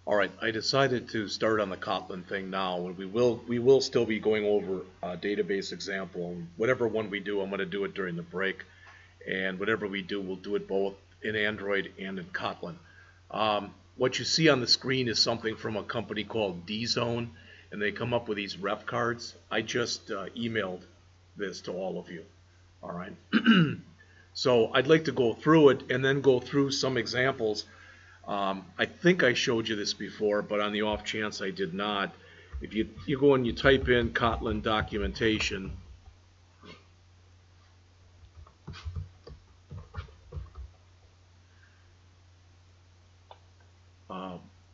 All right, I decided to start on the Kotlin thing now, and we will still be going over a database example. Whatever one we do, I'm going to do it during the break, and whatever we do, we'll do it both in Android and in Kotlin. What you see on the screen is something from a company called dzone, and they come up with these ref cards. I just emailed this to all of you. All right. So I'd like to go through it and then go through some examples. I think I showed you this before, but on the off chance I did not, if you go and you type in Kotlin Documentation,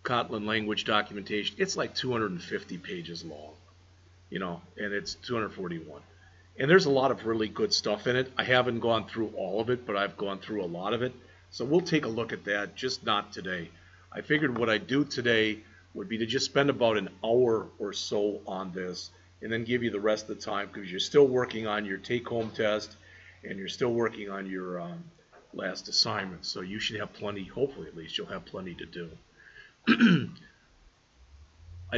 Kotlin Language Documentation, it's like 250 pages long, you know, and it's 241. And there's a lot of really good stuff in it. I haven't gone through all of it, but I've gone through a lot of it. So we'll take a look at that, just not today. I figured what I'd do today would be to just spend about an hour or so on this and then give you the rest of the time, because you're still working on your take-home test and you're still working on your last assignment. So you should have plenty, hopefully at least, you'll have plenty to do. I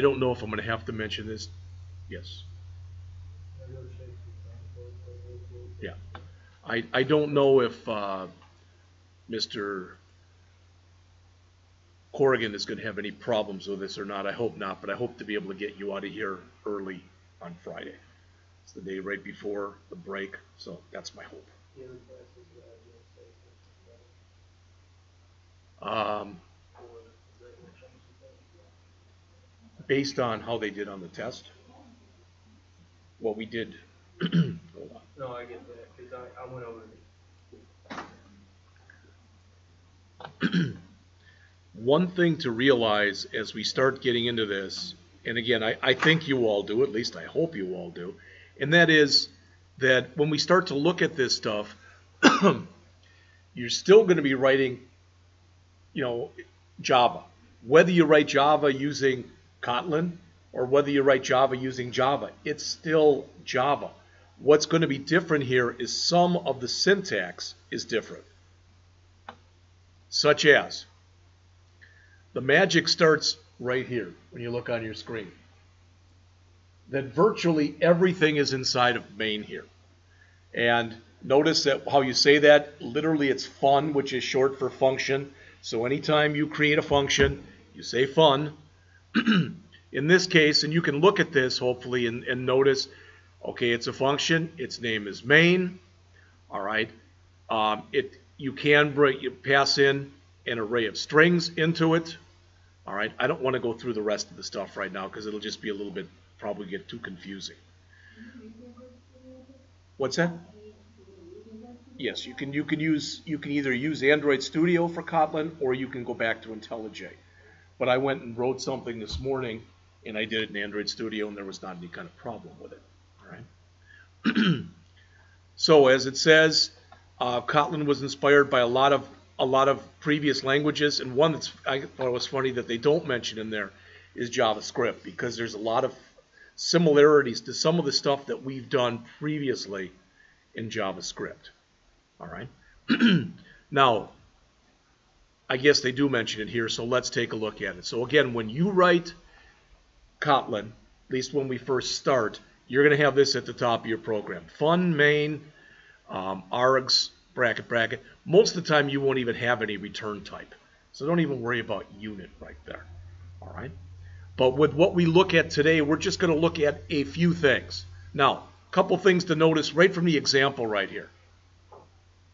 don't know if I'm going to have to mention this. Yes. Yeah. I don't know if Mr. Corrigan is going to have any problems with this or not. I hope not, but I hope to be able to get you out of here early on Friday. It's the day right before the break, so that's my hope. Based on how they did on the test, what we did. Hold on. No, I get that, because I went over it. One thing to realize as we start getting into this, and again, I think you all do, at least I hope you all do, and that is that when we start to look at this stuff, you're still going to be writing, you know, Java. Whether you write Java using Kotlin or whether you write Java using Java, it's still Java. What's going to be different here is some of the syntax is different. Such as, the magic starts right here when you look on your screen. That virtually everything is inside of main here. And notice that how you say that, literally it's fun, which is short for function. So anytime you create a function, you say fun. In this case, and you can look at this hopefully and notice, okay, it's a function, its name is main. All right. You pass in an array of strings into it. All right. I don't want to go through the rest of the stuff right now because it'll just be a little bit, probably get too confusing. What's that? Yes, you can either use Android Studio for Kotlin or you can go back to IntelliJ. But I went and wrote something this morning and I did it in Android Studio and there was not any kind of problem with it. All right. So as it says, Kotlin was inspired by a lot of previous languages, and one that's I thought it was funny that they don't mention in there is JavaScript, because there's a lot of similarities to some of the stuff that we've done previously in JavaScript. All right. Now, I guess they do mention it here, so let's take a look at it. So again, when you write Kotlin, at least when we first start, you're going to have this at the top of your program. Fun, main, args, bracket, bracket. Most of the time you won't even have any return type. So don't even worry about unit right there. All right. But with what we look at today, we're just going to look at a few things. Now, a couple things to notice right from the example right here.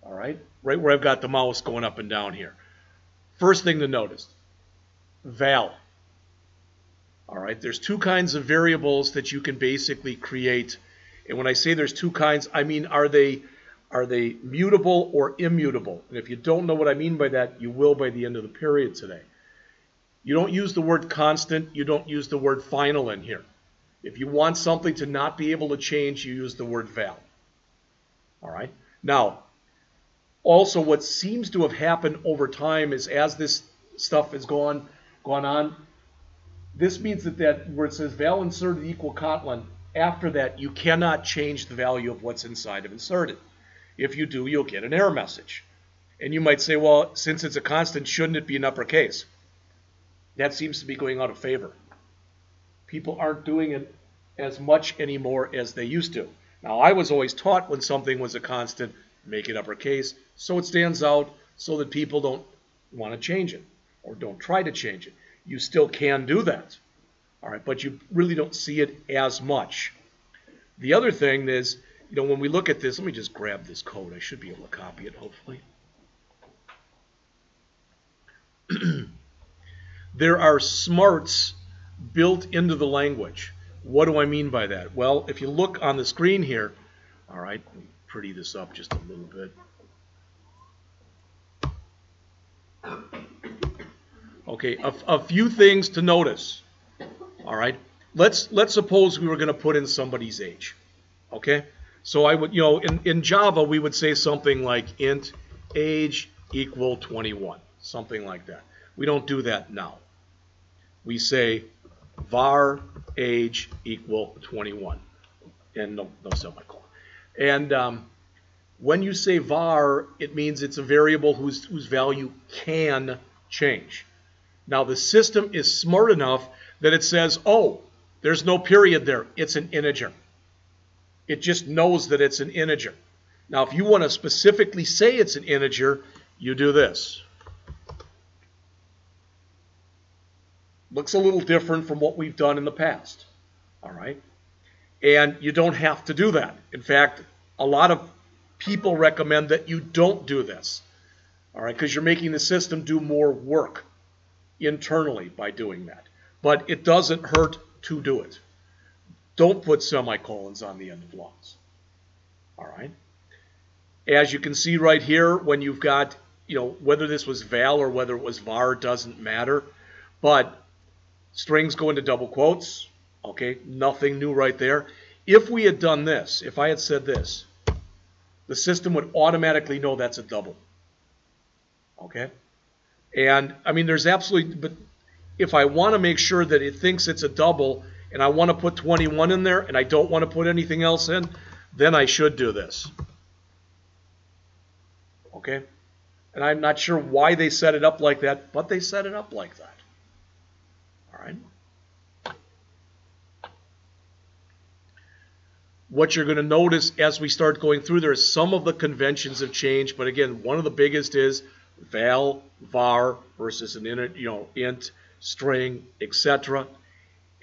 All right. Right where I've got the mouse going up and down here. First thing to notice, val. All right. There's two kinds of variables that you can basically create. And when I say there's two kinds, I mean, are they mutable or immutable? And if you don't know what I mean by that, you will by the end of the period today. You don't use the word constant. You don't use the word final in here. If you want something to not be able to change, you use the word val. All right. Now, also what seems to have happened over time is as this stuff has gone on, this means that where it says val inserted equal Kotlin, after that you cannot change the value of what's inside of inserted. If you do, you'll get an error message. And you might say, well, since it's a constant, shouldn't it be in uppercase? That seems to be going out of favor. People aren't doing it as much anymore as they used to. Now, I was always taught when something was a constant, make it uppercase, so it stands out, so that people don't want to change it, or don't try to change it. You still can do that, all right, but you really don't see it as much. The other thing is, when we look at this, let me just grab this code. I should be able to copy it, hopefully. There are smarts built into the language. What do I mean by that? Well, if you look on the screen here, all right, let me pretty this up just a little bit. Okay, a few things to notice. All right, let's suppose we were going to put in somebody's age. Okay, so I would, in Java we would say something like int age equal 21, something like that. We don't do that now. We say var age equal 21, and no semicolon. And when you say var, it means it's a variable whose value can change. Now the system is smart enough that it says, oh, there's no period there, it's an integer. It just knows that it's an integer. Now if you want to specifically say it's an integer, you do this. Looks a little different from what we've done in the past, all right? And you don't have to do that. In fact, a lot of people recommend that you don't do this, all right, because you're making the system do more work internally by doing that. But it doesn't hurt to do it. Don't put semicolons on the end of longs, all right? As you can see right here, when you've got, whether this was val or whether it was var, doesn't matter, but strings go into double quotes, okay, nothing new right there. If we had done this, if I had said this, the system would automatically know that's a double, okay? And, I mean, there's absolutely, but if I want to make sure that it thinks it's a double and I want to put 21 in there and I don't want to put anything else in, then I should do this, okay? And I'm not sure why they set it up like that, but they set it up like that. All right. What you're going to notice as we start going through there is some of the conventions have changed, but again, one of the biggest is val, var versus an int, string, etc.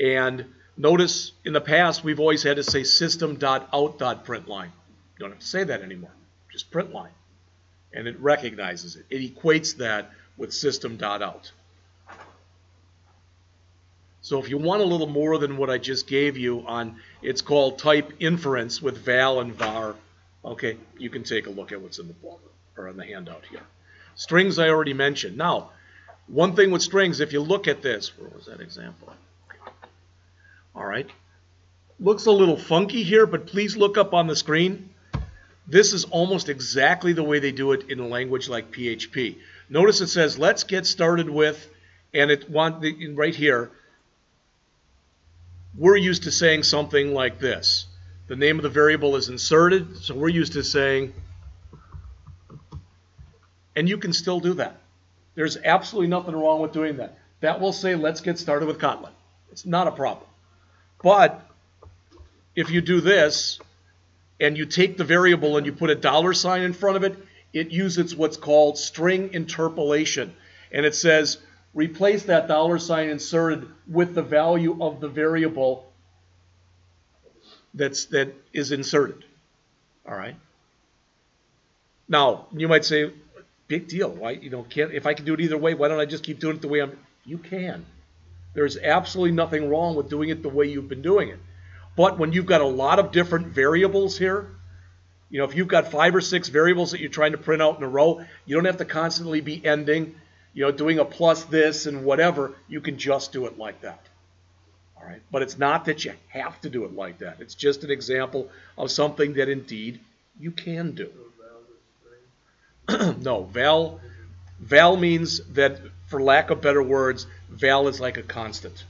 And notice in the past we've always had to say system.out.println. You don't have to say that anymore. Just println. And it recognizes it. It equates that with system.out. So if you want a little more than what I just gave you on, it's called type inference with val and var, okay, you can take a look at what's in the book or in the handout here. Strings I already mentioned. Now, one thing with strings, if you look at this, where was that example? All right, looks a little funky here, but please look up on the screen. This is almost exactly the way they do it in a language like PHP. Notice it says, let's get started with, and right here, we're used to saying something like this. The name of the variable is inserted, so we're used to saying, and you can still do that. There's absolutely nothing wrong with doing that. That will say, let's get started with Kotlin. It's not a problem. But if you do this, and you take the variable and you put a $sign in front of it, it uses what's called string interpolation. And it says, replace that $sign inserted with the value of the variable that is inserted. All right. Now you might say, big deal. Why if I can do it either way, why don't I just keep doing it the way You can. There's absolutely nothing wrong with doing it the way you've been doing it. But when you've got a lot of different variables here, if you've got 5 or 6 variables that you're trying to print out in a row, you don't have to constantly be ending. Doing a plus this and whatever, you can just do it like that. All right, but it's not that you have to do it like that. It's just an example of something that indeed you can do. No, val means that, for lack of better words, val is like a constant.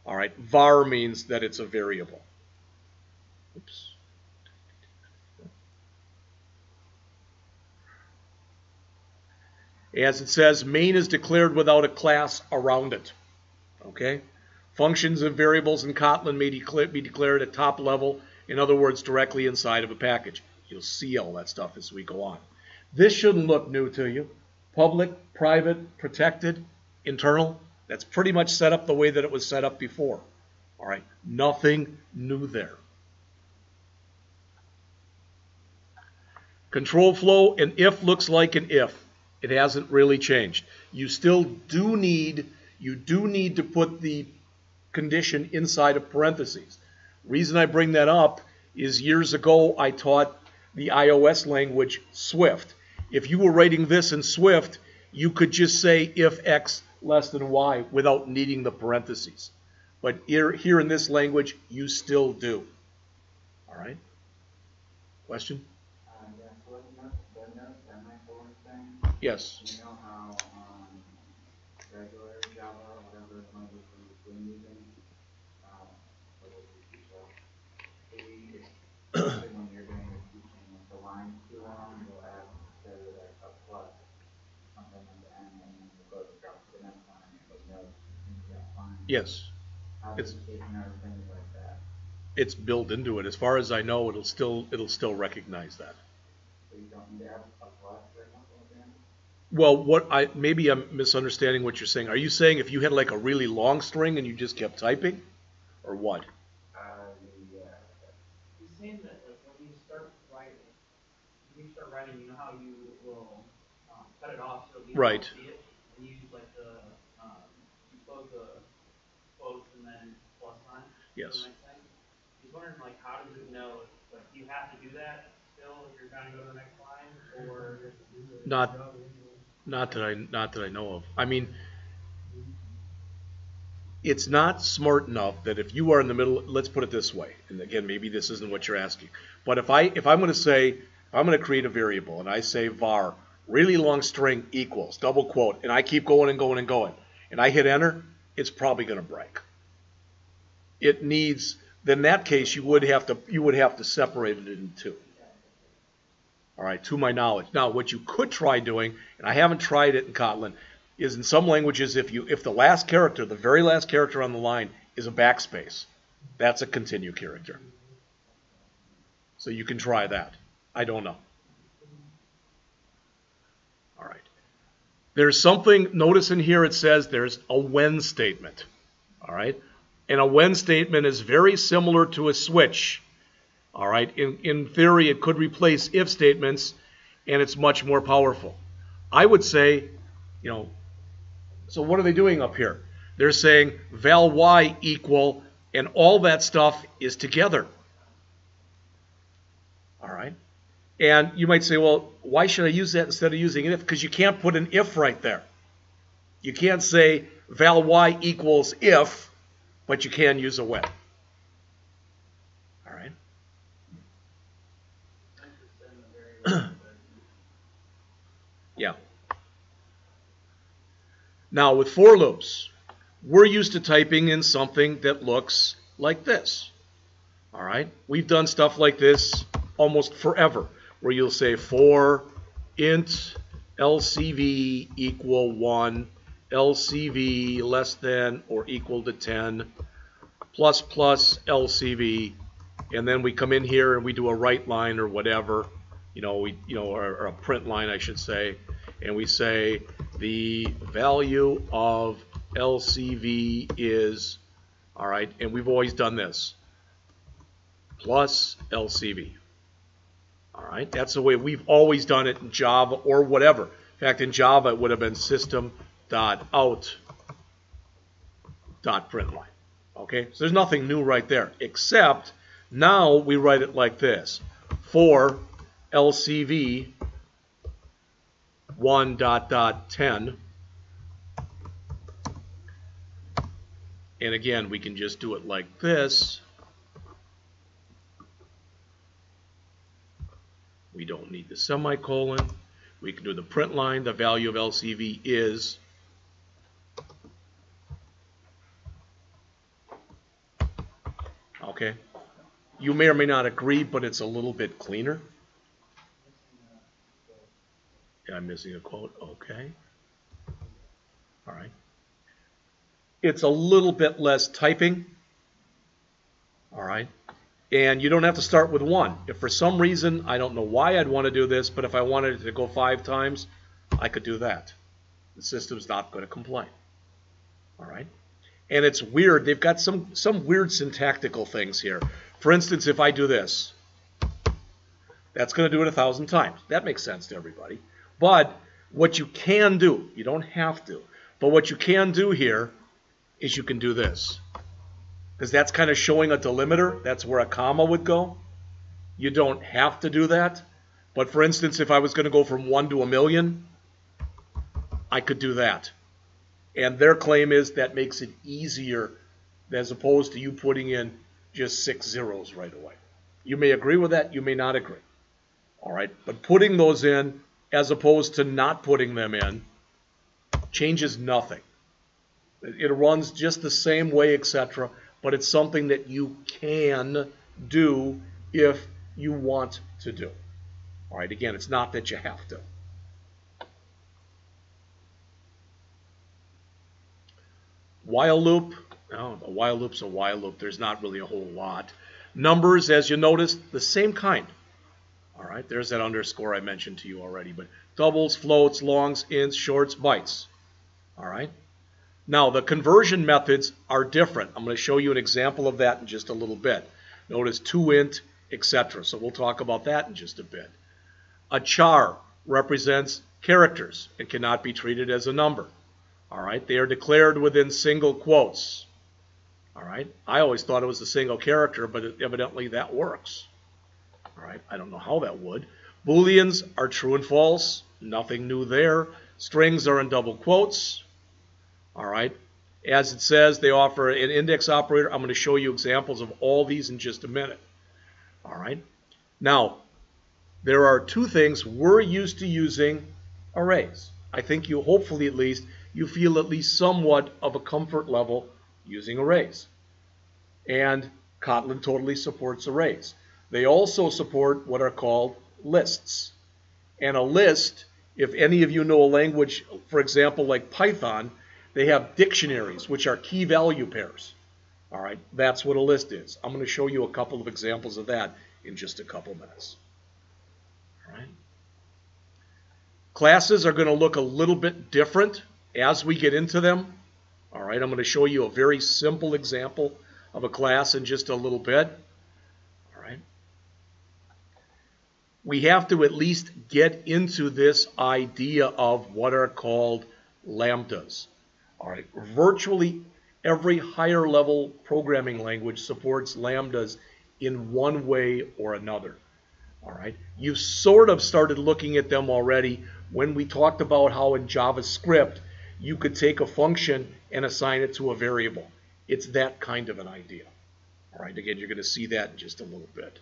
All right, var means that it's a variable. Oops. As it says, main is declared without a class around it. Okay? Functions and variables in Kotlin may be declared at top level, in other words, directly inside of a package. You'll see all that stuff as we go on. This shouldn't look new to you. Public, private, protected, internal, that's pretty much set up the way that it was set up before. All right, nothing new there. Control flow, an if looks like an if. It hasn't really changed. You still do need to put the condition inside of parentheses. Reason I bring that up is years ago I taught the iOS language Swift. If you were writing this in Swift, you could just say if x less than y without needing the parentheses. But here in this language, you still do. All right? Question? Yes, what the note semicolon thing? Yes. You know how regular Java, whatever language we're using, especially when you're doing your teaching, if the line's too long, you'll add instead of like a plus, something at the end, and then you'll go to drop to the next line and put notes into that line. Yes. How do you take note of things like that? It's built into it. As far as I know, it'll still recognize that. So you don't need to have a plus, for example, at the end? Well, maybe I'm misunderstanding what you're saying. Are you saying if you had like a really long string and you just kept typing, or what? Yeah. He's saying that like when you start writing, you know how you will cut it off so you Right. don't see it, and you use like you close the quotes and then plus sign. Yes. He's wondering like how does it know? Like do you have to do that still if you're trying to go to the next line, or Not that I know of. I mean, it's not smart enough that if you are in the middle, let's put it this way, and again, maybe this isn't what you're asking, but if I'm going to create a variable and I say var really long string equals double quote, and I keep going and going and going, and I hit enter, it's probably going to break. It needs, then in that case, you would have to separate it in two. All right, to my knowledge. Now, what you could try doing, and I haven't tried it in Kotlin, is in some languages, if the last character, the very last character on the line is a backspace, that's a continue character. So you can try that. I don't know. All right. There's something, notice in here it says there's a when statement. All right. And a when statement is very similar to a switch. All right. In theory, it could replace if statements, and it's much more powerful. I would say, so what are they doing up here? They're saying val y equal, and all that stuff is together. All right. And you might say, well, why should I use that instead of using an if? Because you can't put an if right there. You can't say val y equals if, but you can use a when. All right. Yeah. Now with for loops, we're used to typing in something that looks like this. All right. We've done stuff like this almost forever, where you'll say for int LCV equal 1, LCV less than or equal to 10, plus LCV, and then we come in here and we do a write line or whatever, or a print line, I should say, and we say the value of LCV is, all right, and we've always done this, plus LCV. All right, that's the way we've always done it in Java or whatever. In fact, in Java, it would have been system.out.println. Okay, so there's nothing new right there, except now we write it like this: for LCV 1.10, and again, we can just do it like this. We don't need the semicolon. We can do the print line. The value of LCV is, okay. You may or may not agree, but it's a little bit cleaner. I'm missing a quote. Okay. All right. It's a little bit less typing. All right. And you don't have to start with one. If for some reason, I don't know why I'd want to do this, but if I wanted it to go 5 times, I could do that. The system's not going to complain. All right. And it's weird. They've got some weird syntactical things here. For instance, if I do this, that's going to do it 1,000 times. That makes sense to everybody. But what you can do, you don't have to, but what you can do here is you can do this. Because that's kind of showing a delimiter. That's where a comma would go. You don't have to do that. But for instance, if I was going to go from 1 to 1,000,000, I could do that. And their claim is that makes it easier as opposed to you putting in just 6 zeros right away. You may agree with that. You may not agree. All right. But putting those in as opposed to not putting them in changes nothing. It runs just the same way, etc. But it's something that you can do if you want to do. All right. Again, it's not that you have to. While loop, a while loop's a while loop. There's not really a whole lot. Numbers, as you notice, the same kind. All right, there's that underscore I mentioned to you already. But doubles, floats, longs, ints, shorts, bytes. All right. Now, the conversion methods are different. I'm going to show you an example of that in just a little bit. Notice toInt, etc. So we'll talk about that in just a bit. A char represents characters and cannot be treated as a number. All right, they are declared within single quotes. All right, I always thought it was a single character, but evidently that works. All right, I don't know how that would. Booleans are true and false. Nothing new there. Strings are in double quotes. All right, as it says, they offer an index operator. I'm going to show you examples of all these in just a minute. All right, now there are 2 things we're used to using arrays. I think you, hopefully at least, you feel at least somewhat of a comfort level using arrays. And Kotlin totally supports arrays. They also support what are called lists. And a list, if any of you know a language, for example, like Python, they have dictionaries, which are key value pairs. All right, that's what a list is. I'm going to show you a couple of examples of that in just a couple minutes. All right. Classes are going to look a little bit different as we get into them. All right, I'm going to show you a very simple example of a class in just a little bit. All right. We have to at least get into this idea of what are called lambdas. All right, virtually every higher level programming language supports lambdas in one way or another. All right, you sort of started looking at them already when we talked about how in JavaScript you could take a function and assign it to a variable. It's that kind of an idea. All right, again, you're going to see that in just a little bit.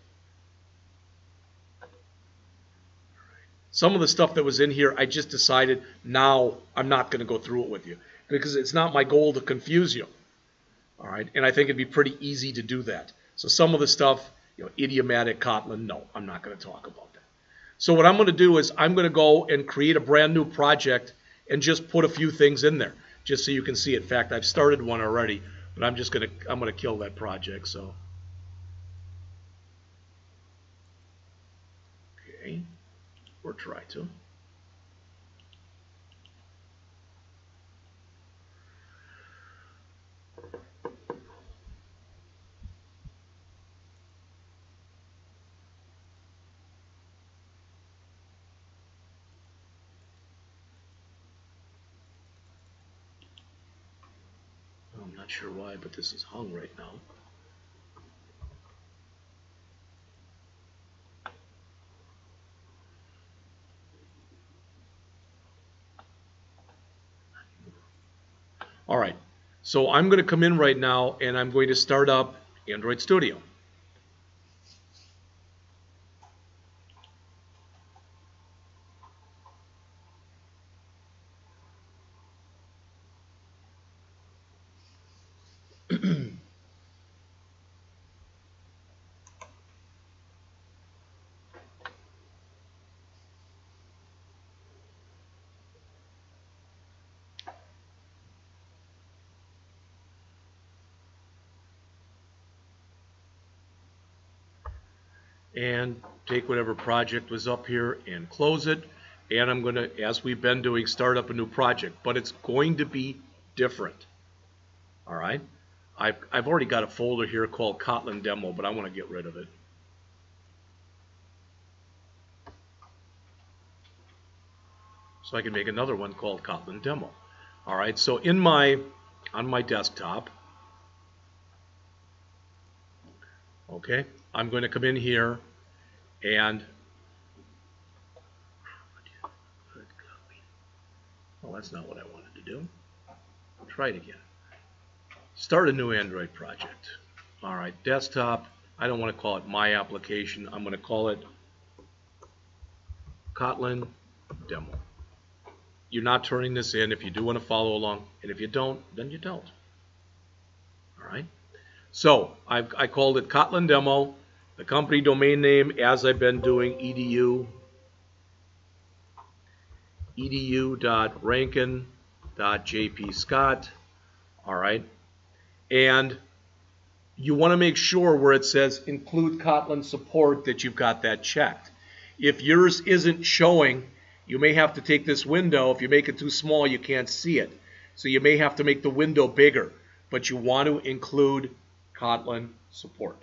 Some of the stuff that was in here, I just decided now I'm not going to go through it with you because it's not my goal to confuse you. All right, and I think it'd be pretty easy to do that. So some of the stuff, idiomatic Kotlin, no, I'm not going to talk about that. So what I'm going to do is I'm going to go and create a brand new project and just put a few things in there, just so you can see it. In fact, I've started one already, but I'm going to kill that project. So, okay, or try to. I'm not sure why, but this is hung right now. All right, so I'm going to come in right now and I'm going to start up Android Studio. and take whatever project was up here and close it. And I'm going to, as we've been doing, start up a new project. But it's going to be different. All right? I've already got a folder here called Kotlin Demo, but I want to get rid of it. So I can make another one called Kotlin Demo. All right, so on my desktop, okay, I'm going to come in here and well, that's not what I wanted to do. Try it again. Start a new Android project. All right, desktop. I don't want to call it my application. I'm going to call it Kotlin Demo. You're not turning this in if you do want to follow along, and if you don't, then you don't. All right. So I called it Kotlin Demo. The company domain name, as I've been doing, edu.rankin.jpscott. All right. And you want to make sure where it says include Kotlin support that you've got that checked. If yours isn't showing, you may have to take this window. If you make it too small, you can't see it. So you may have to make the window bigger. But you want to include Kotlin support.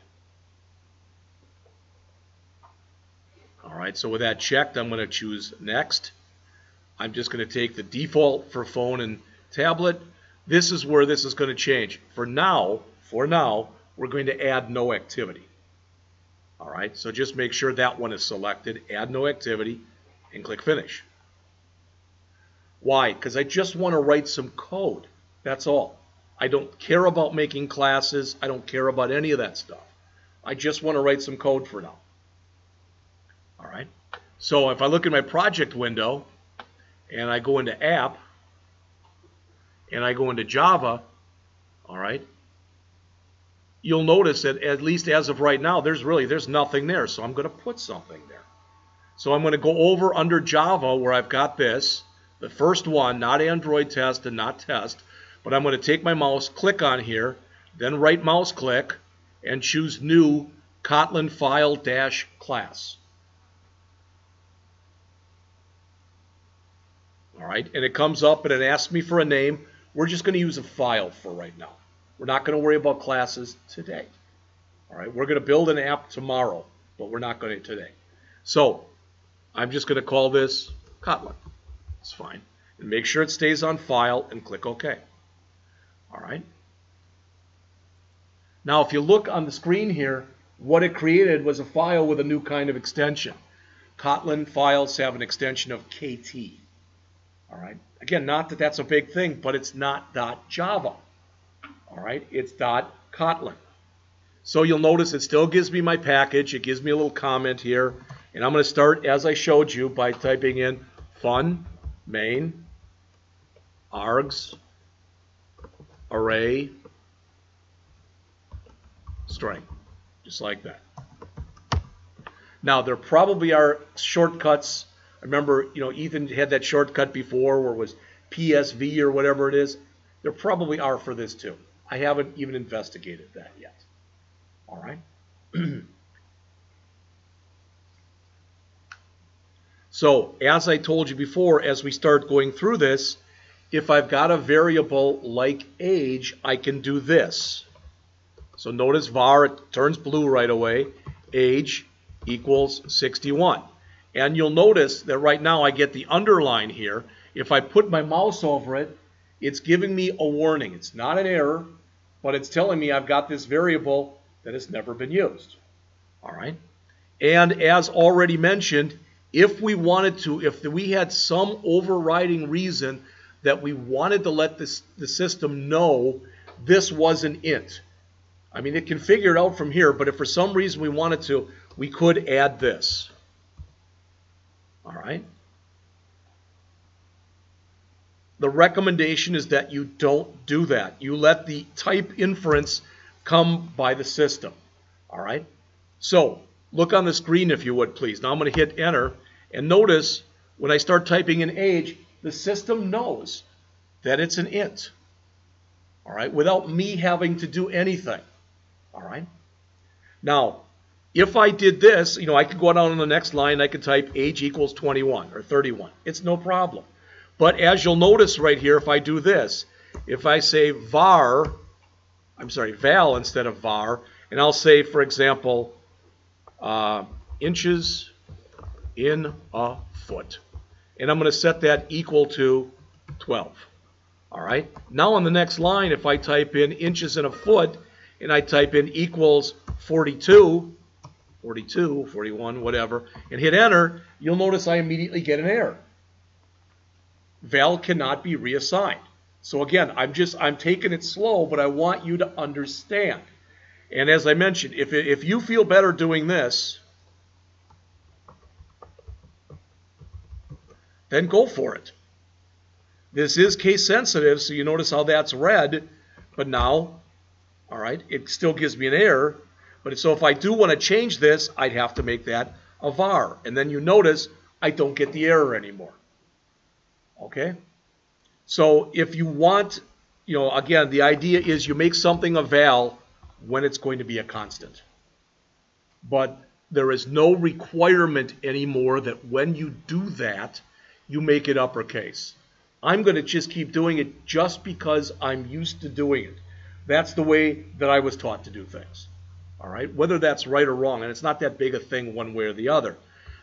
All right, so with that checked, I'm going to choose Next. I'm just going to take the default for phone and tablet. This is where this is going to change. For now, we're going to add no activity. All right, so just make sure that one is selected. Add no activity. And click Finish. Why? Because I just want to write some code. That's all. I don't care about making classes. I don't care about any of that stuff. I just want to write some code for now. All right. So if I look at my project window and I go into App and I go into Java, all right, you'll notice that at least as of right now, there's nothing there. So I'm going to put something there. So I'm going to go over under Java where I've got this, the first one, not Android test and not test, but I'm going to take my mouse, click on here, then right mouse click, and choose New Kotlin File-Class. All right, and it comes up and it asks me for a name. We're just going to use a file for right now. We're not going to worry about classes today. All right, we're going to build an app tomorrow, but we're not going to today. So I'm just going to call this Kotlin. It's fine. And make sure it stays on file and click OK. All right. Now, if you look on the screen here, what it created was a file with a new kind of extension. Kotlin files have an extension of KT. All right. Again, not that that's a big thing, but it's not .java. All right. It's .Kotlin. So you'll notice it still gives me my package. It gives me a little comment here. And I'm going to start, as I showed you, by typing in fun, main, args, array, string. Just like that. Now, there probably are shortcuts. I remember, Ethan had that shortcut before where it was PSV or whatever it is. There probably are for this too. I haven't even investigated that yet. All right. So, as I told you before, as we start going through this, if I've got a variable like age, I can do this. So notice var, it turns blue right away. Age equals 61. And you'll notice that right now I get the underline here. If I put my mouse over it, it's giving me a warning. It's not an error, but it's telling me I've got this variable that has never been used. All right. And as already mentioned, if we wanted to, if we had some overriding reason that we wanted to let the system know this was an int. I mean, it can figure it out from here, but if for some reason we wanted to, we could add this. All right. The recommendation is that you don't do that. You let the type inference come by the system. All right. So look on the screen if you would, please. Now I'm going to hit enter. And notice when I start typing in age, the system knows that it's an int. All right, without me having to do anything. All right. Now, if I did this, I could go down on the next line, I could type age equals 21 or 31. It's no problem. But as you'll notice right here, if I do this, if I say val instead of var, and I'll say, for example, inches in a foot. And I'm going to set that equal to 12. All right. Now on the next line, if I type in inches in a foot, and I type in equals 42, 41, whatever, and hit enter, you'll notice I immediately get an error. Val cannot be reassigned. So again, I'm taking it slow, but I want you to understand. And as I mentioned, if you feel better doing this, then go for it. This is case sensitive, so you notice how that's red, but now, all right, it still gives me an error. But so if I do want to change this, I'd have to make that a var. And then you notice I don't get the error anymore. Okay? So if you want, again, the idea is you make something a val when it's going to be a constant. But there is no requirement anymore that when you do that, you make it uppercase. I'm going to just keep doing it just because I'm used to doing it. That's the way that I was taught to do things. All right, whether that's right or wrong, and it's not that big a thing one way or the other.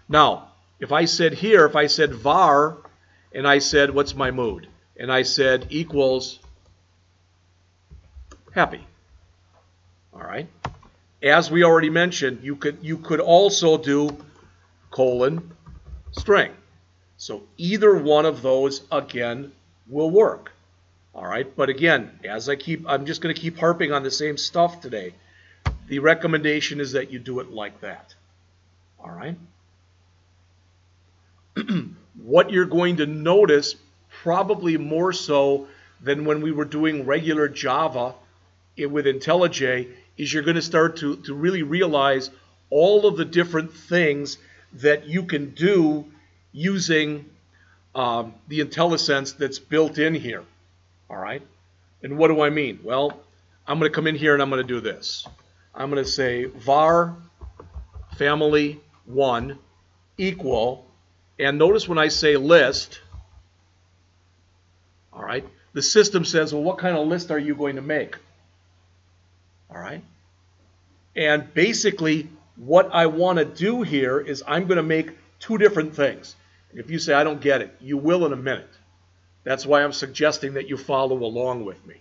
Now, if I said var, and I said, what's my mood? And I said equals happy. All right. As we already mentioned, you could also do :string. So either one of those, again, will work. All right, but again, I'm just going to keep harping on the same stuff today. The recommendation is that you do it like that. All right? What you're going to notice, probably more so than when we were doing regular Java with IntelliJ, is you're going to start to really realize all of the different things that you can do using the IntelliSense that's built in here. All right? And what do I mean? Well, I'm going to come in here and I'm going to do this. I'm going to say var family1 equal, and notice when I say list, all right, the system says, well, what kind of list are you going to make? All right? And basically, what I want to do here is I'm going to make two different things. If you say, I don't get it, you will in a minute. That's why I'm suggesting that you follow along with me.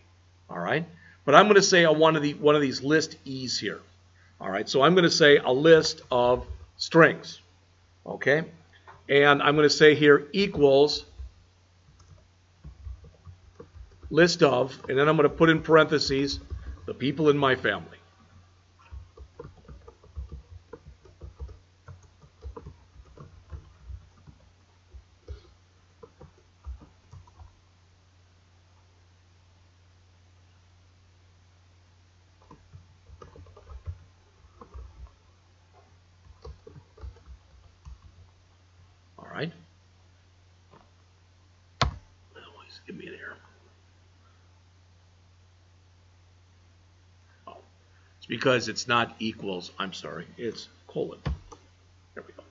All right? But I'm going to say I want one of these list E's here. All right? So I'm going to say a list of strings. Okay? And I'm going to say here equals list of, and then I'm going to put in parentheses the people in my family. Right? Always give me an error. Oh, it's because it's not equals. I'm sorry. It's colon. There we go.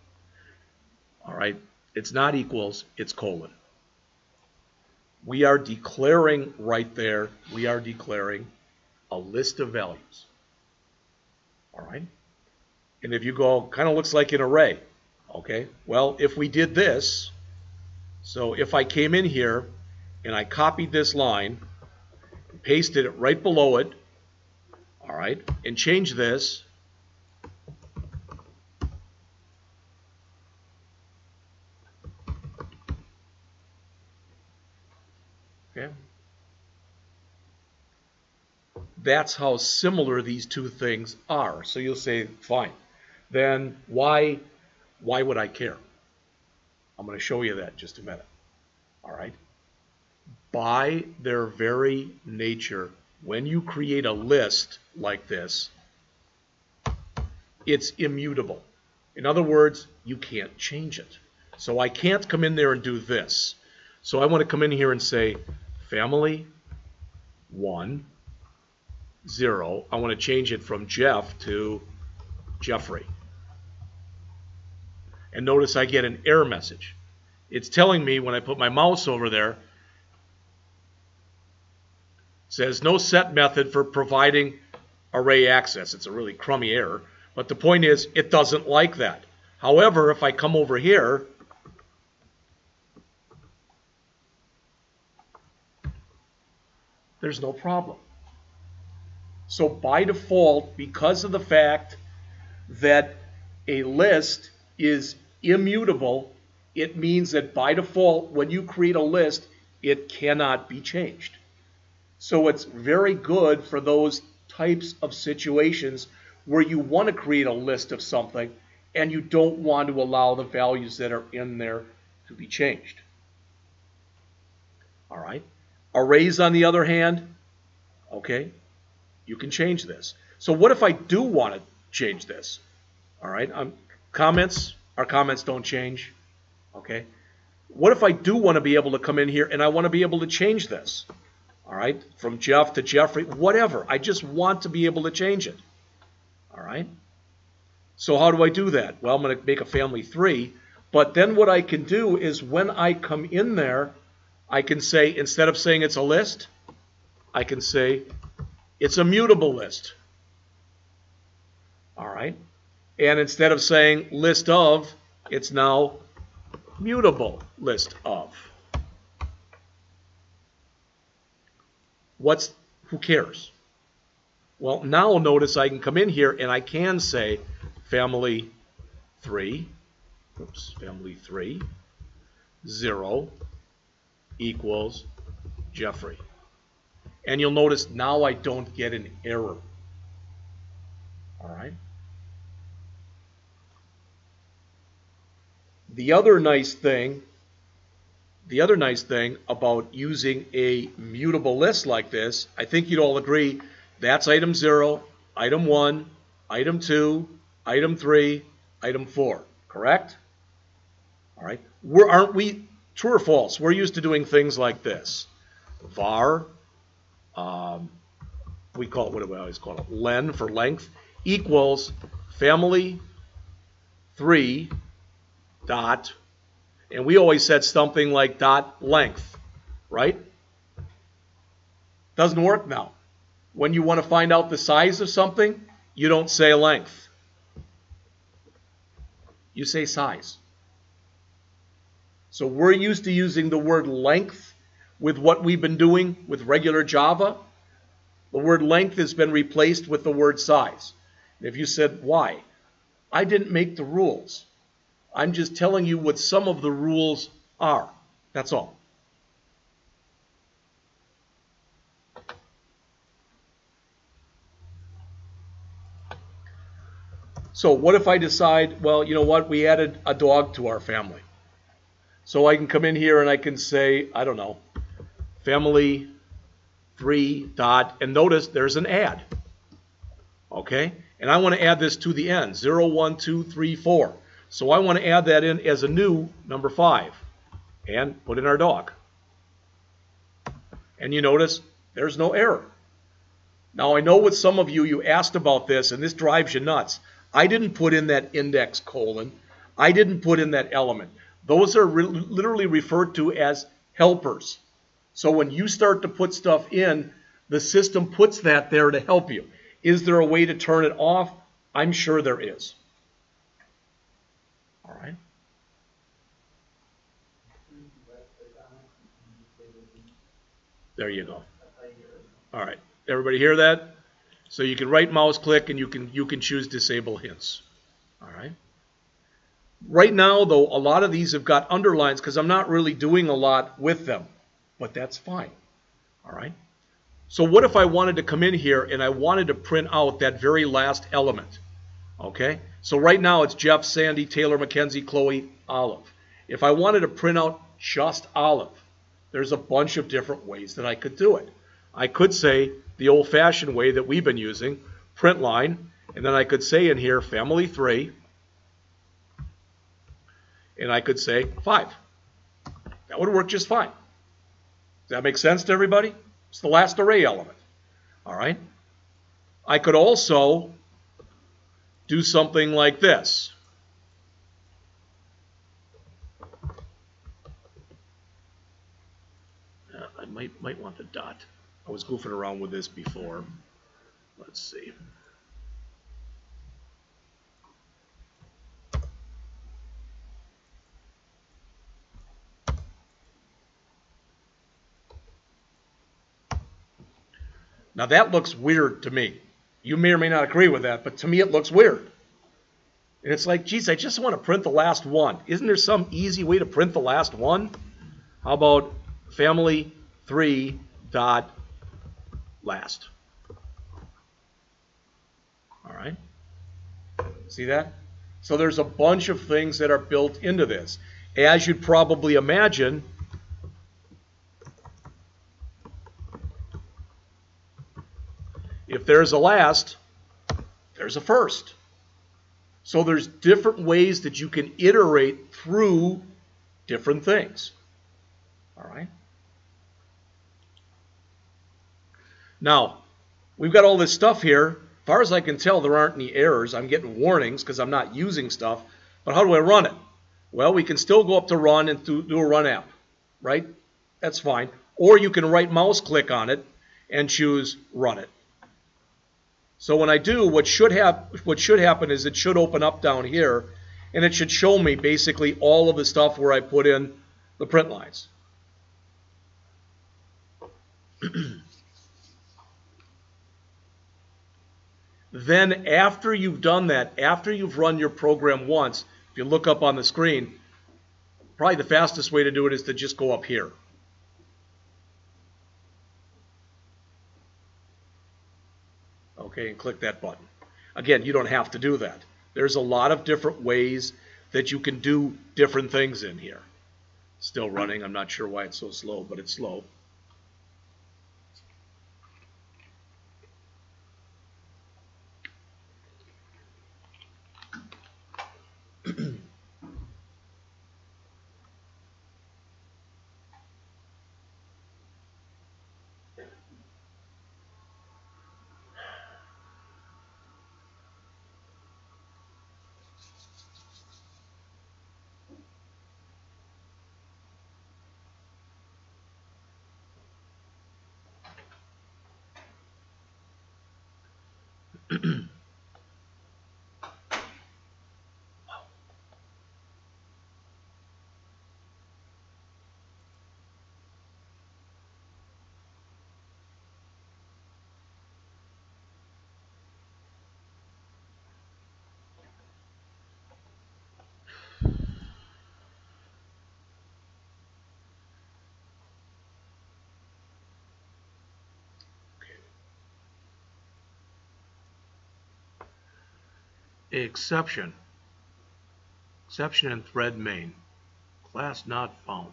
All right. It's not equals. It's colon. We are declaring right there. We are declaring a list of values. All right. And if you go, kind of looks like an array. Okay, well, if we did this, so if I came in here and I copied this line, and pasted it right below it, all right, and changed this, okay, that's how similar these two things are. So you'll say, fine, then why would I care? I'm going to show you that in just a minute. All right? By their very nature, when you create a list like this, it's immutable. In other words, you can't change it. So I can't come in there and do this. So I want to come in here and say family 1, 0. I want to change it from Jeff to Jeffrey. And notice I get an error message. It's telling me when I put my mouse over there, it says no set method for providing array access. It's a really crummy error, but the point is it doesn't like that. However, if I come over here, there's no problem. So by default, because of the fact that a list is immutable, it means that by default, when you create a list, it cannot be changed. So it's very good for those types of situations where you want to create a list of something and you don't want to allow the values that are in there to be changed. All right. Arrays, on the other hand, okay, you can change this. So what if I do want to change this? All right. Comments, our comments don't change. Okay. What if I do want to be able to come in here and I want to be able to change this? All right. From Jeff to Jeffrey, whatever. I just want to be able to change it. All right. So how do I do that? Well, I'm going to make a family 3. But then what I can do is when I come in there, I can say, instead of saying it's a list, I can say it's a mutable list. All right. And instead of saying list of, it's now mutable list of. Who cares? Well, now notice I can come in here and I can say family 3, family 3, 0 equals Jeffrey. And you'll notice now I don't get an error. All right. The other nice thing about using a mutable list like this, I think you'd all agree, that's item 0, item 1, item 2, item 3, item 4, correct? All right. Aren't we, true or false, we're used to doing things like this. Var, we call it, what do we always call it? Len for length, equals family 3 dot, and we always said something like dot length, right? Doesn't work now. When you want to find out the size of something, you don't say length. You say size. So we're used to using the word length with what we've been doing with regular Java. The word length has been replaced with the word size. And if you said, why? I didn't make the rules. I'm just telling you what some of the rules are. That's all. So what if I decide, well, you know what, we added a dog to our family. So I can come in here and I can say, I don't know, family 3 dot, and notice there's an add. Okay? And I want to add this to the end, 0, 1, 2, 3, 4. So I want to add that in as a new number 5 and put in our dog. And you notice there's no error. Now I know with some of you asked about this and this drives you nuts. I didn't put in that index colon. I didn't put in that element. Those are literally referred to as helpers. So when you start to put stuff in, the system puts that there to help you. Is there a way to turn it off? I'm sure there is. All right. There you go. All right. Everybody hear that? So you can right mouse click and you can choose disable hints. All right. Right now, though, a lot of these have got underlines because I'm not really doing a lot with them, but that's fine. All right. So what if I wanted to come in here and I wanted to print out that very last element? Okay. So right now it's Jeff, Sandy, Taylor, Mackenzie, Chloe, Olive. If I wanted to print out just Olive, there's a bunch of different ways that I could do it. I could say the old-fashioned way that we've been using, print line, and then I could say in here family 3, and I could say 5. That would work just fine. Does that make sense to everybody? It's the last array element. All right. I could also do something like this. I might want the dot. I was goofing around with this before. Let's see. Now that looks weird to me. You may or may not agree with that, but to me it looks weird. And it's like, geez, I just want to print the last one. Isn't there some easy way to print the last one? How about family 3 dot last? All right. See that? So there's a bunch of things that are built into this. As you'd probably imagine, if there's a last, there's a first. So there's different ways that you can iterate through different things. All right? Now, we've got all this stuff here. As far as I can tell, there aren't any errors. I'm getting warnings because I'm not using stuff. But how do I run it? Well, we can still go up to run and do a run app, right? That's fine. Or you can right mouse click on it and choose run it. So when I do, what should happen is it should open up down here, and it should show me basically all of the stuff where I put in the print lines. Then after you've done that, after you've run your program once, if you look up on the screen, probably the fastest way to do it is to just go up here. Okay, and click that button. Again, you don't have to do that. There's a lot of different ways that you can do different things in here. Still running. I'm not sure why it's so slow, but it's slow. Exception. Exception in thread main. Class not found.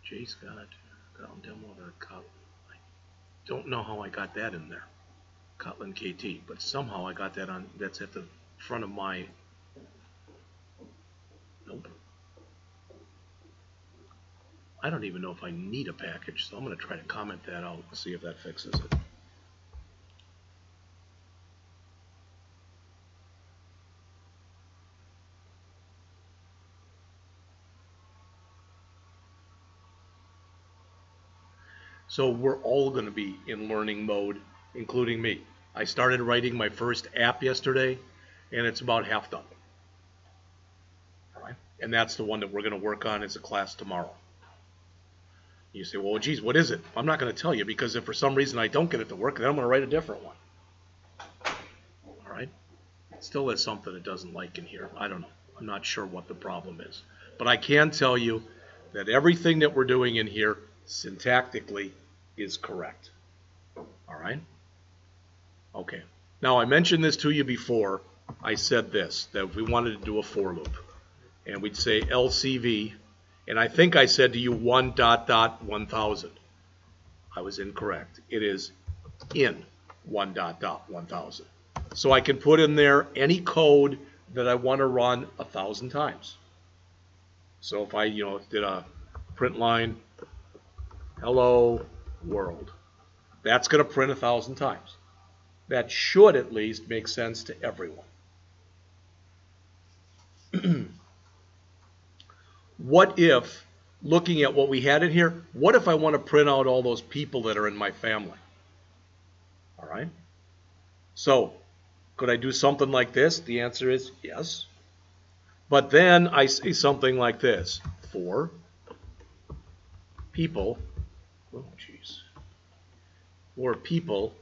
J's got demo the Kotlin. I don't know how I got that in there. Kotlin KT, but somehow I got that on. That's at the front of my. Nope. I don't even know if I need a package, so I'm going to try to comment that out and see if that fixes it. So we're all going to be in learning mode, including me. I started writing my first app yesterday, and it's about half done. All right? And that's the one that we're going to work on as a class tomorrow. You say, well, geez, what is it? I'm not going to tell you, because if for some reason I don't get it to work, then I'm going to write a different one. All right? It still has something it doesn't like in here. I don't know. I'm not sure what the problem is. But I can tell you that everything that we're doing in here syntactically is correct. All right? Okay. Now, I mentioned this to you before. I said this, that if we wanted to do a for loop, and we'd say LCV, and I think I said to you 1.1000. I was incorrect. It is in 1.1000. So I can put in there any code that I want to run 1,000 times. So if I, did a print line, hello world, that's going to print 1,000 times. That should at least make sense to everyone. What if, looking at what we had in here, what if I want to print out all those people that are in my family? All right. So, could I do something like this? The answer is yes. But then I say something like this. For people, oh geez, for people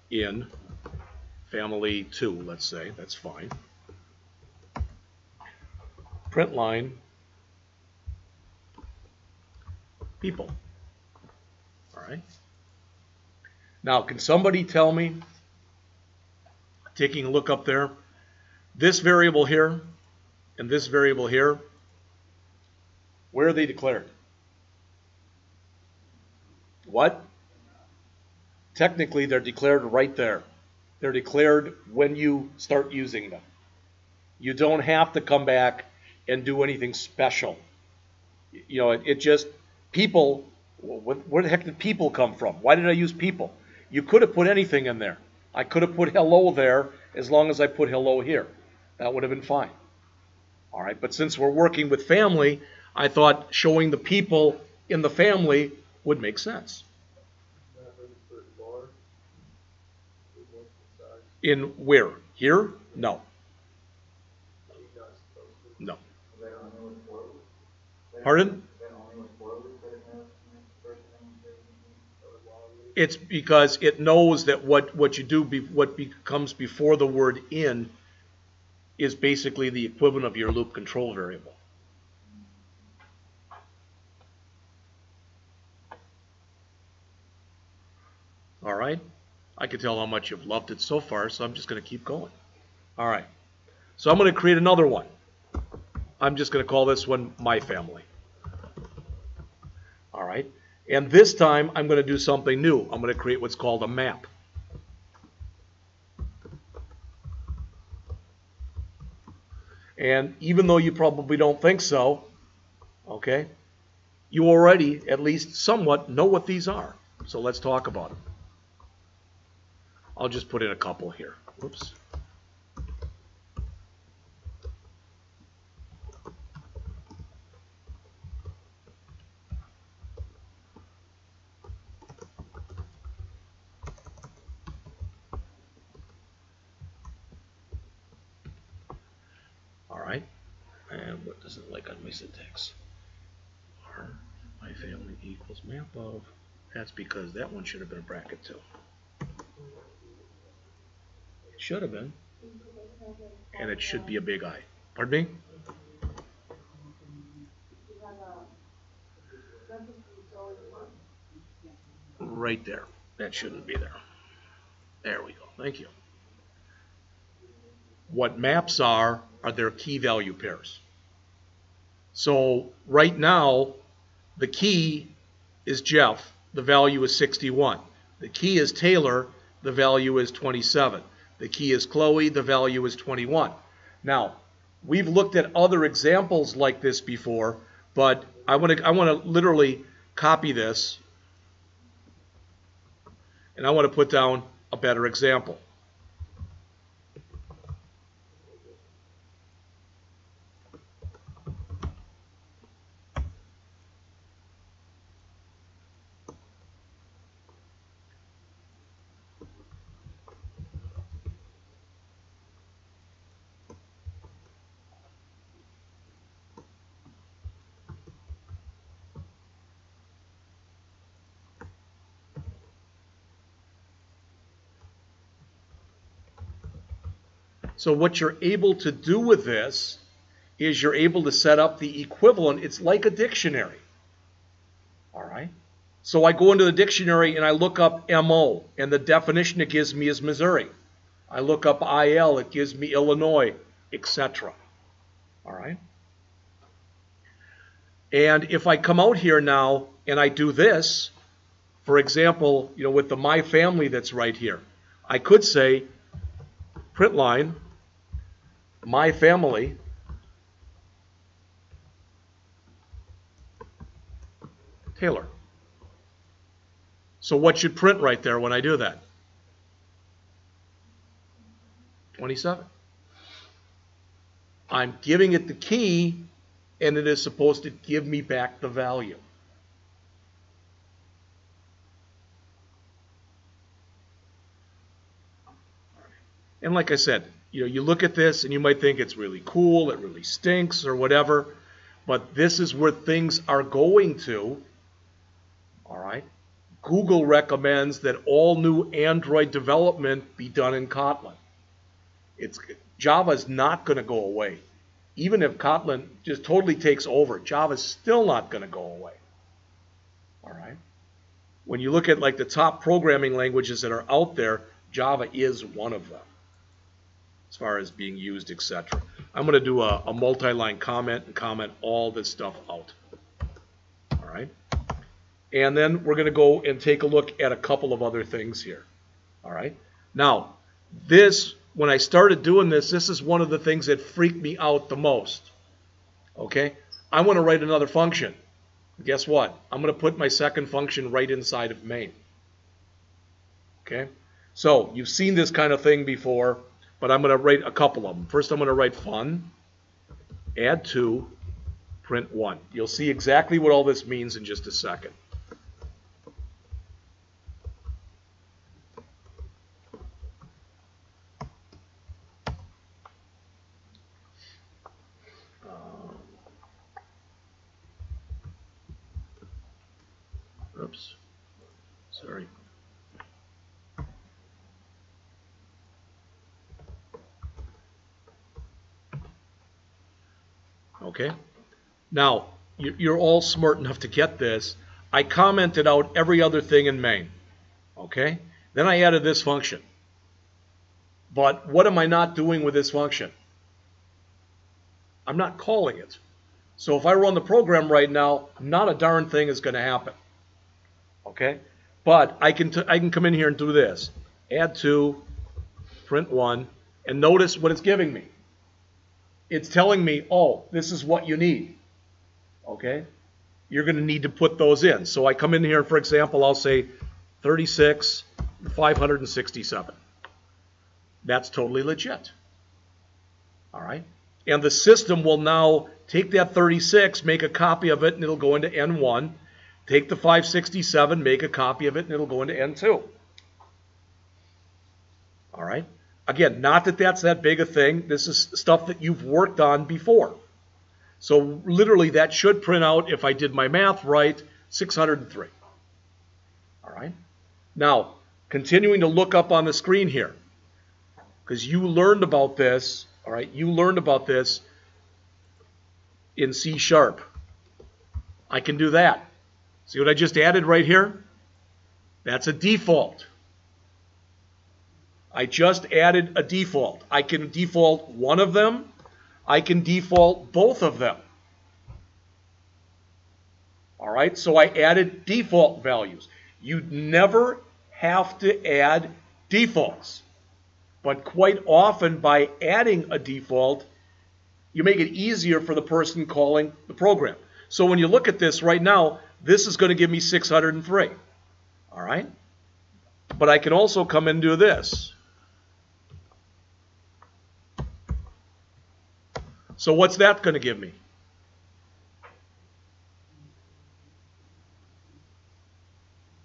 in family 2, let's say, that's fine. Print line people. All right. Now, can somebody tell me, taking a look up there, this variable here and this variable here, where are they declared? What? Technically, they're declared right there. They're declared when you start using them. You don't have to come back and do anything special. You know, it just, people, where the heck did people come from? Why did I use people? You could have put anything in there. I could have put hello there as long as I put hello here. That would have been fine. All right, but since we're working with family, I thought showing the people in the family would make sense. In where? Here? No. No. Pardon? It's because it knows that what you do, what comes before the word in is basically the equivalent of your loop control variable. All right? I can tell how much you've loved it so far, so I'm just going to keep going. All right. So I'm going to create another one. I'm just going to call this one my family. All right. And this time I'm going to do something new. I'm going to create what's called a map. And even though you probably don't think so, okay, you already at least somewhat know what these are. So let's talk about them. I'll just put in a couple here. Whoops. All right. And what does it like on my syntax? R, my family equals map of. That's because that one should have been a bracket too. It should have been. And it should be a big I. Pardon me? Right there. That shouldn't be there. There we go. Thank you. What maps are their key value pairs. So right now, the key is Jeff. The value is 61. The key is Taylor. The value is 27. The key is Chloe. The value is 21. Now, we've looked at other examples like this before, but I want to literally copy this, and I want to put down a better example. So what you're able to do with this is you're able to set up the equivalent. It's like a dictionary. All right? So I go into the dictionary and I look up MO, and the definition it gives me is Missouri. I look up IL, it gives me Illinois, etc. All right? And if I come out here now and I do this, for example, with the my family that's right here, I could say print line my family Taylor. So what should print right there when I do that? 27. I'm giving it the key, and it is supposed to give me back the value. And like I said, you look at this and you might think it's really cool, it really stinks or whatever, but this is where things are going to. All right. Google recommends that all new Android development be done in Kotlin. Java is not going to go away. Even if Kotlin just totally takes over, Java is still not going to go away. All right. When you look at like the top programming languages that are out there, Java is one of them as far as being used, etc. I'm going to do a multi-line comment and comment all this stuff out. All right. And then we're going to go and take a look at a couple of other things here. All right. Now, when I started doing this is one of the things that freaked me out the most. Okay. I want to write another function. Guess what? I'm going to put my second function right inside of main. Okay. So you've seen this kind of thing before, but I'm going to write a couple of them. First, I'm going to write fun, add to, print 1. You'll see exactly what all this means in just a second. Oops, sorry. Okay, now you're all smart enough to get this. I commented out every other thing in main. Okay, then I added this function. But what am I not doing with this function? I'm not calling it. So if I run the program right now, not a darn thing is going to happen. Okay, but I can come in here and do this. Add to, print 1, and notice what it's giving me. It's telling me, oh, this is what you need. Okay, you're going to need to put those in. So I come in here, for example, I'll say 36, 567. That's totally legit. All right, and the system will now take that 36, make a copy of it, and it'll go into N1. Take the 567, make a copy of it, and it'll go into N2. All right. Again, not that that's that big a thing. This is stuff that you've worked on before. So literally that should print out, if I did my math right, 603. All right. Now, continuing to look up on the screen here, because you learned about this, all right, you learned about this in C#. I can do that. See what I just added right here? That's a default. I just added a default. I can default one of them. I can default both of them. All right, so I added default values. You never have to add defaults. But quite often by adding a default, you make it easier for the person calling the program. So when you look at this right now, this is going to give me 603. All right? But I can also come and do this. So what's that going to give me?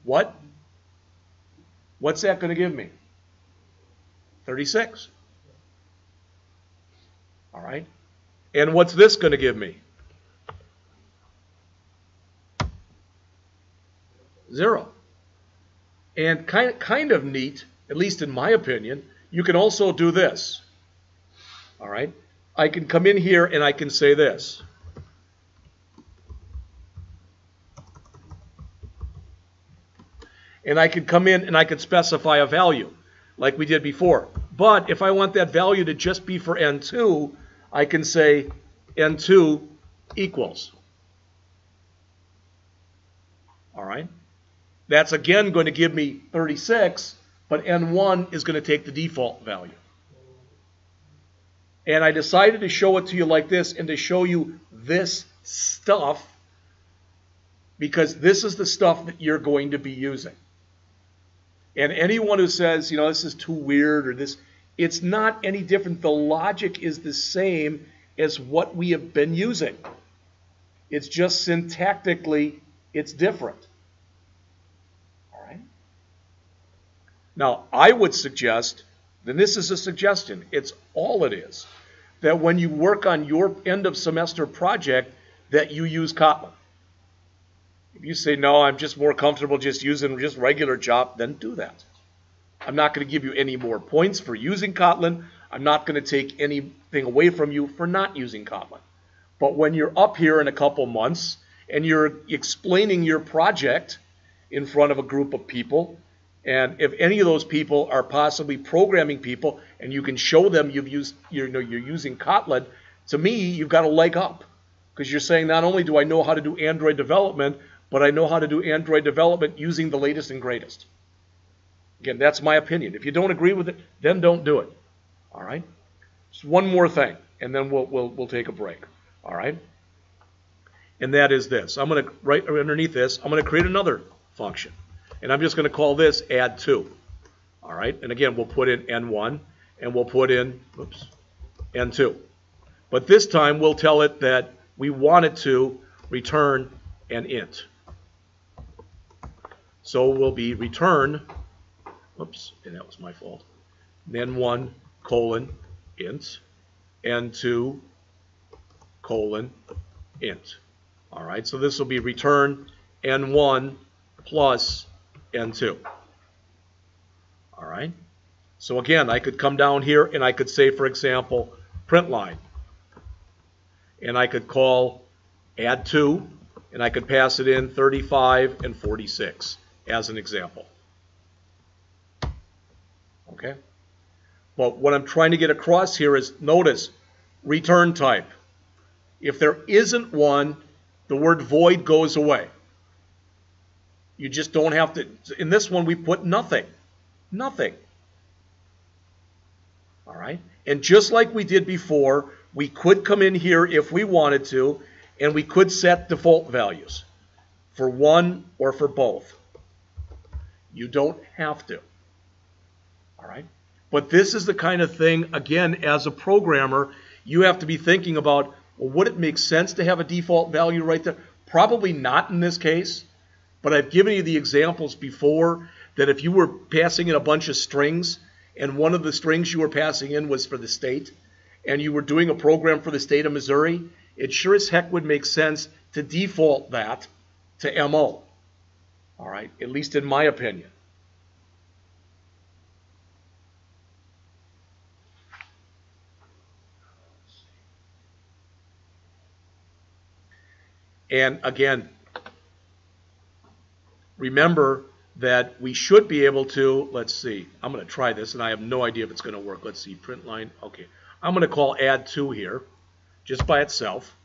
What? What's that going to give me? 36. All right? And what's this going to give me? 0. And kind of neat, at least in my opinion, you can also do this. All right? I can come in here and I can say this. And I can come in and I can specify a value like we did before. But if I want that value to just be for N2, I can say N2 equals. All right? That's again going to give me 36, but N1 is going to take the default value. And I decided to show it to you like this and to show you this stuff because this is the stuff that you're going to be using. And anyone who says, this is too weird or this, It's not any different. The logic is the same as what we have been using. It's just syntactically, it's different. All right? Now, I would suggest, and this is a suggestion, it's all it is, that when you work on your end of semester project, that you use Kotlin. If you say, no, I'm just more comfortable just using just regular Java, then do that. I'm not going to give you any more points for using Kotlin. I'm not going to take anything away from you for not using Kotlin. But when you're up here in a couple months and you're explaining your project in front of a group of people, and if any of those people are possibly programming people and you can show them you're using Kotlin, to me, you've got a leg up. Because you're saying not only do I know how to do Android development, but I know how to do Android development using the latest and greatest. Again, that's my opinion. If you don't agree with it, then don't do it. All right? Just one more thing, and then we'll take a break. All right? And that is this. I'm going to, right underneath this, I'm going to create another function. And I'm just going to call this add2. All right? And again, we'll put in n1, and we'll put in, n2. But this time, we'll tell it that we want it to return an int. So we'll be return, and that was my fault, n1 colon int, n2 colon int. All right, so this will be return n1 plus n2. All right, so again, I could come down here and I could say, for example, print line. And I could call add2, and I could pass it in 35 and 46 as an example. Okay? But what I'm trying to get across here is, notice, return type. If there isn't one, the word void goes away. You just don't have to. In this one, we put nothing. Nothing. All right? And just like we did before, we could come in here if we wanted to, and we could set default values for one or for both. You don't have to. All right? But this is the kind of thing, again, as a programmer, you have to be thinking about, well, would it make sense to have a default value right there? Probably not in this case, but I've given you the examples before that if you were passing in a bunch of strings, and one of the strings you were passing in was for the state, and you were doing a program for the state of Missouri, it sure as heck would make sense to default that to MO. All right, at least in my opinion. And again, remember that we should be able to, let's see, I'm going to try this, and I have no idea if it's going to work. Let's see, print line, okay. I'm going to call add2 here, just by itself.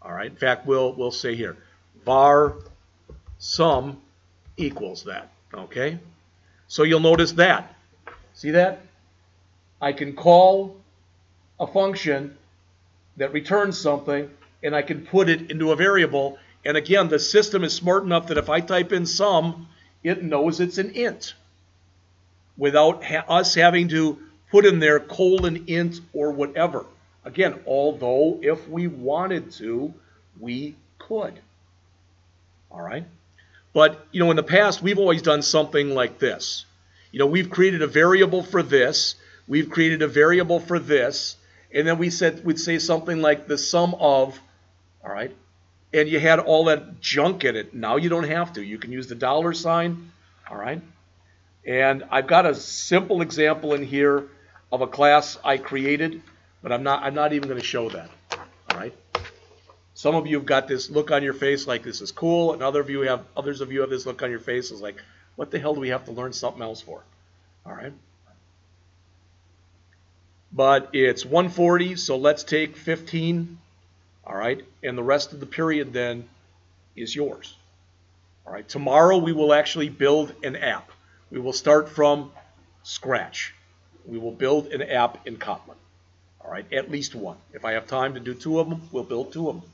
All right, in fact, we'll say here, var sum equals that, okay? So you'll notice that. See that? I can call a function that returns something, and I can put it into a variable. And again, the system is smart enough that if I type in sum, it knows it's an int without us having to put in there colon int or whatever. Again, although if we wanted to, we could. All right? But, you know, in the past, we've always done something like this. You know, we've created a variable for this. We've created a variable for this. And then we'd say something like the sum of, all right? And you had all that junk in it. Now you don't have to. You can use the $sign, all right? And I've got a simple example in here of a class I created, but I'm not even going to show that, all right? Some of you have got this look on your face like this is cool, and others of you have this look on your face is like, what the hell do we have to learn something else for? All right? But it's 140, so let's take 15, all right? And the rest of the period then is yours. All right? Tomorrow we will actually build an app. We will start from scratch. We will build an app in Kotlin. All right? At least one. If I have time to do 2 of them, we'll build 2 of them.